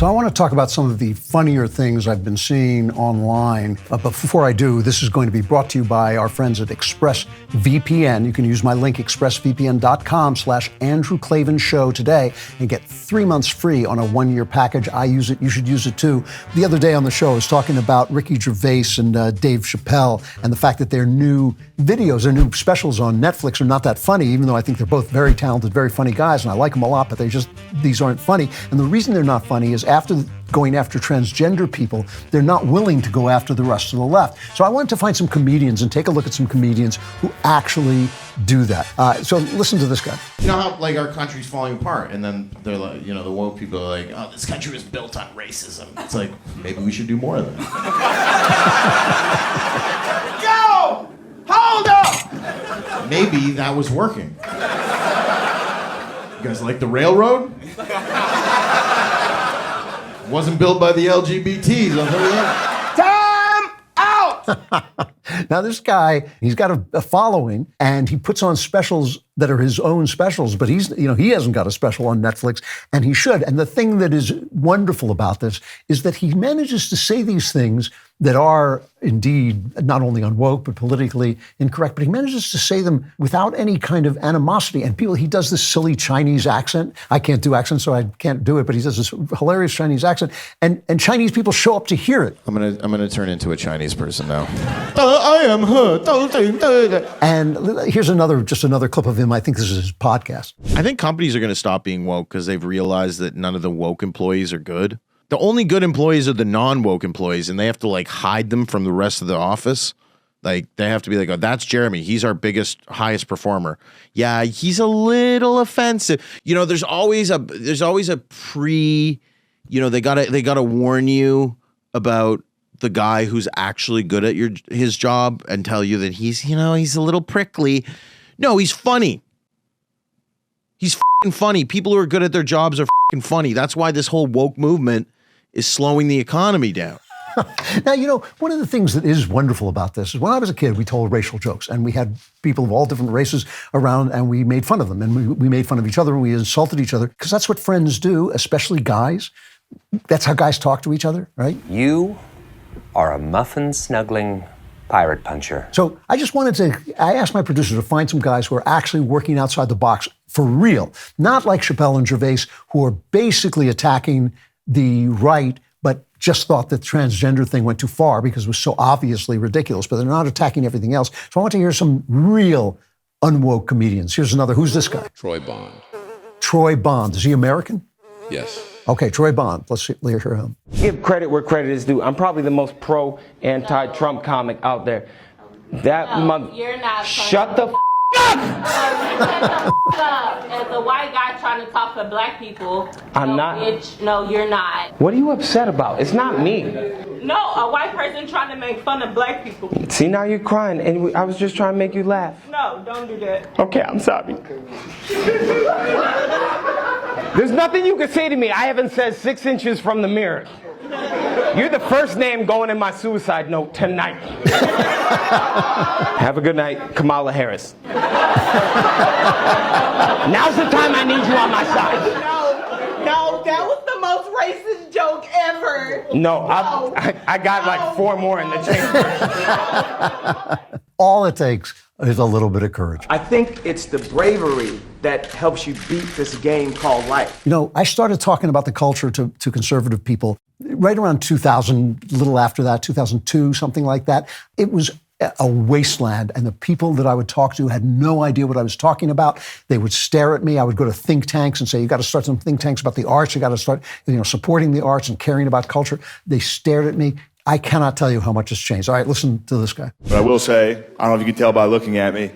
So I want to talk about some of the funnier things I've been seeing online. But before I do, this is going to be brought to you by our friends at ExpressVPN. You can use my link, expressvpn.com/Andrew Klavan Show today and get 3 months free on a 1-year package. I use it. You should use it too. The other day on the show, I was talking about Ricky Gervais and Dave Chappelle and the fact that their new videos, their new specials on Netflix are not that funny, even though I think they're both very talented, very funny guys, and I like them a lot, but these aren't funny. And the reason they're not funny is after going after transgender people, they're not willing to go after the rest of the left. So I wanted to find some comedians and take a look at some comedians who actually do that. So listen to this guy. You know how like our country's falling apart, and then they're like, you know, the woke people are like, oh, this country was built on racism. It's like, maybe we should do more of that. Yo! Hold up! Maybe that was working. You guys like the railroad? Wasn't built by the LGBTs, I'll tell you that. Time out! Now this guy, he's got a following, and he puts on specials that are his own specials, but he hasn't got a special on Netflix, and he should. And the thing that is wonderful about this is that he manages to say these things that are indeed not only unwoke, but politically incorrect, but he manages to say them without any kind of animosity. And he does this silly Chinese accent. I can't do accents, so I can't do it, but he does this hilarious Chinese accent, and Chinese people show up to hear it. I'm gonna turn into a Chinese person now. I am her. And here's just another clip of him. I think this is his podcast. I think companies are going to stop being woke because they've realized that none of the woke employees are good. The only good employees are the non-woke employees, and they have to like hide them from the rest of the office. Like they have to be like, oh, that's Jeremy. He's our highest performer. Yeah, he's a little offensive. You know, there's always a pre. You know, they gotta warn you about the guy who's actually good at his job and tell you that he's a little prickly. No, he's funny. He's f***ing funny. People who are good at their jobs are f***ing funny. That's why this whole woke movement is slowing the economy down. Now, one of the things that is wonderful about this is when I was a kid, we told racial jokes, and we had people of all different races around, and we made fun of them, and we made fun of each other, and we insulted each other, because that's what friends do, especially guys. That's how guys talk to each other, right? You are a muffin-snuggling pirate puncher. So I asked my producer to find some guys who are actually working outside the box for real. Not like Chappelle and Gervais, who are basically attacking the right, but just thought the transgender thing went too far because it was so obviously ridiculous, but they're not attacking everything else. So I want to hear some real unwoke comedians. Here's another. Who's this guy? Troy Bond. Troy Bond. Is he American? Yes. Okay, Troy Bond. Let's hear him. Give credit where credit is due. I'm probably the most pro-anti-Trump comic out there. You're not. Shut the up! Shut the up. As a white guy trying to talk to black people. I'm not. Bitch, no, you're not. What are you upset about? It's not me. No, a white person trying to make fun of black people. See, now you're crying, and I was just trying to make you laugh. No, don't do that. Okay, I'm sorry. There's nothing you can say to me I haven't said 6 inches from the mirror. You're the first name going in my suicide note tonight. Have a good night, Kamala Harris. Now's the time I need you on my side. No, that was the most racist joke ever. No, I got like 4 more in the chamber. All it takes is a little bit of courage. I think it's the bravery that helps you beat this game called life. I started talking about the culture to conservative people right around 2000, a little after that, 2002, something like that. It was a wasteland, and the people that I would talk to had no idea what I was talking about. They would stare at me. I would go to think tanks and say, you got to start some think tanks about the arts. You got to start, supporting the arts and caring about culture. They stared at me. I cannot tell you how much has changed. All right, listen to this guy. But I will say, I don't know if you can tell by looking at me,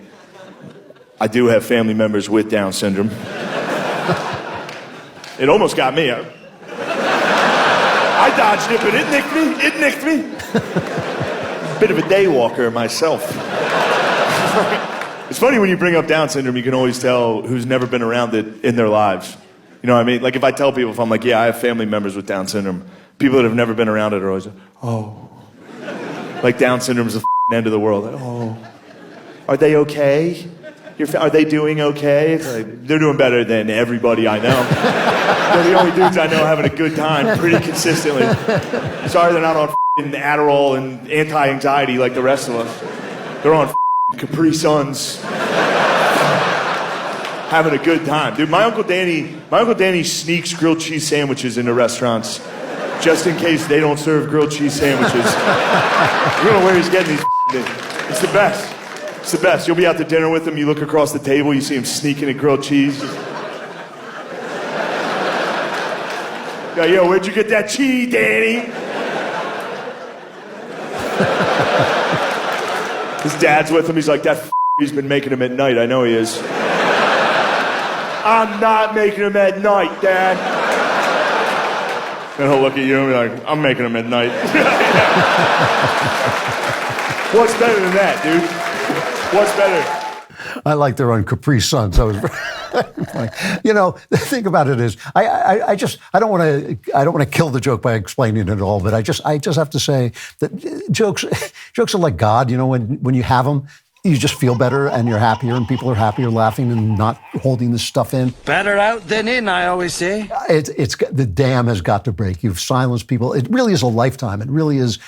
I do have family members with Down syndrome. It almost got me. I dodged it, but it nicked me. Bit of a day walker myself. It's funny when you bring up Down syndrome, you can always tell who's never been around it in their lives. You know what I mean? Like if I tell people, if I'm like, yeah, I have family members with Down syndrome, people that have never been around it are always like, oh. Like Down syndrome is the end of the world. Like, oh. Are they okay? Are they doing okay? It's like, they're doing better than everybody I know. They're the only dudes I know having a good time pretty consistently. Sorry they're not on f***ing Adderall and anti-anxiety like the rest of us. They're on f***ing Capri Suns. Having a good time. Dude, my Uncle Danny sneaks grilled cheese sandwiches into restaurants just in case they don't serve grilled cheese sandwiches. You don't know where he's getting these things. It's the best. It's the best. You'll be out to dinner with him, you look across the table, you see him sneaking at grilled cheese. Yo, where'd you get that cheese, Danny? His dad's with him, he's like, that he's been making him at night, I know he is. I'm not making him at night, Dad. And he'll look at you and be like, I'm making him at night. What's better than that, dude? What's better? I like their own Capri Suns. That was very funny. You know, the thing about it is, I don't want to kill the joke by explaining it all, but I just have to say that jokes are like God. You know, when you have them, you just feel better and you're happier and people are happier laughing and not holding this stuff in. Better out than in, I always say. It's the dam has got to break. You've silenced people. It really is a lifetime. It really is,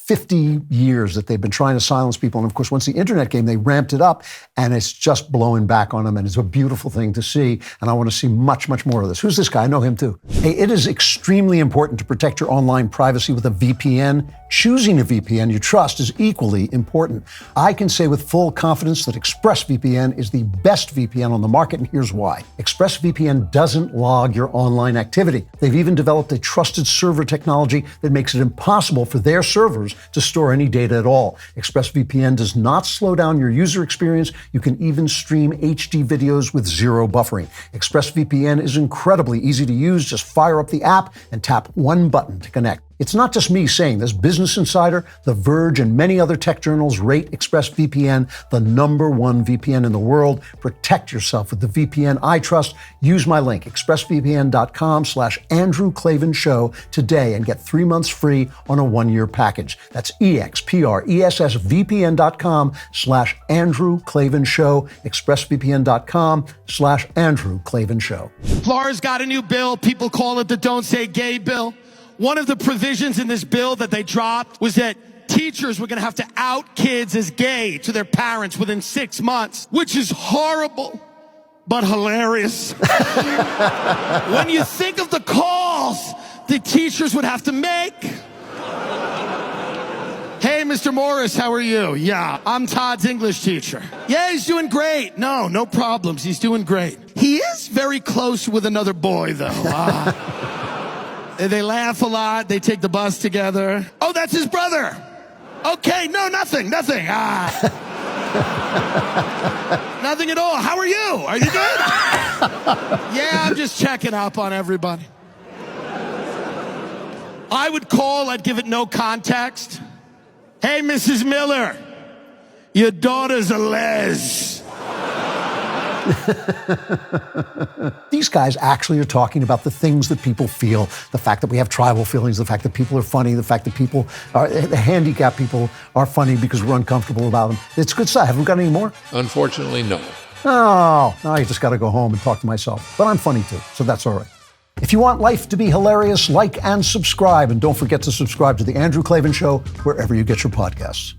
50 years that they've been trying to silence people. And of course, once the internet came, they ramped it up and it's just blowing back on them. And it's a beautiful thing to see. And I want to see much, much more of this. Who's this guy? I know him too. Hey, it is extremely important to protect your online privacy with a VPN. Choosing a VPN you trust is equally important. I can say with full confidence that ExpressVPN is the best VPN on the market, and here's why. ExpressVPN doesn't log your online activity. They've even developed a trusted server technology that makes it impossible for their servers to store any data at all. ExpressVPN does not slow down your user experience. You can even stream HD videos with zero buffering. ExpressVPN is incredibly easy to use. Just fire up the app and tap one button to connect. It's not just me saying this. Business Insider, The Verge, and many other tech journals rate ExpressVPN the #1 VPN in the world. Protect yourself with the VPN I trust. Use my link, expressvpn.com/Andrew Klavan Show today and get 3 months free on a 1-year package. That's expressvpn.com/Andrew Klavan Show, expressvpn.com/Andrew Klavan Show. Florida's got a new bill. People call it the Don't Say Gay bill. One of the provisions in this bill that they dropped was that teachers were going to have to out kids as gay to their parents within 6 months, which is horrible, but hilarious. When you think of the calls the teachers would have to make. Hey, Mr. Morris, how are you? Yeah, I'm Todd's English teacher. Yeah, he's doing great. No problems. He's doing great. He is very close with another boy, though. They laugh a lot. They take the bus together. Oh, that's his brother. Okay, no, nothing. Nothing at all. How are you? Are you good? Yeah, I'm just checking up on everybody. I would call, I'd give it no context. Hey, Mrs. Miller, your daughter's a les. These guys actually are talking about the things that people feel, the fact that we have tribal feelings, the fact that people are funny, the fact that the handicapped people are funny because we're uncomfortable about them. It's good stuff. Haven't we got any more? Unfortunately, no. Oh, now I just got to go home and talk to myself. But I'm funny too, so that's all right. If you want life to be hilarious, like and subscribe. And don't forget to subscribe to The Andrew Klavan Show wherever you get your podcasts.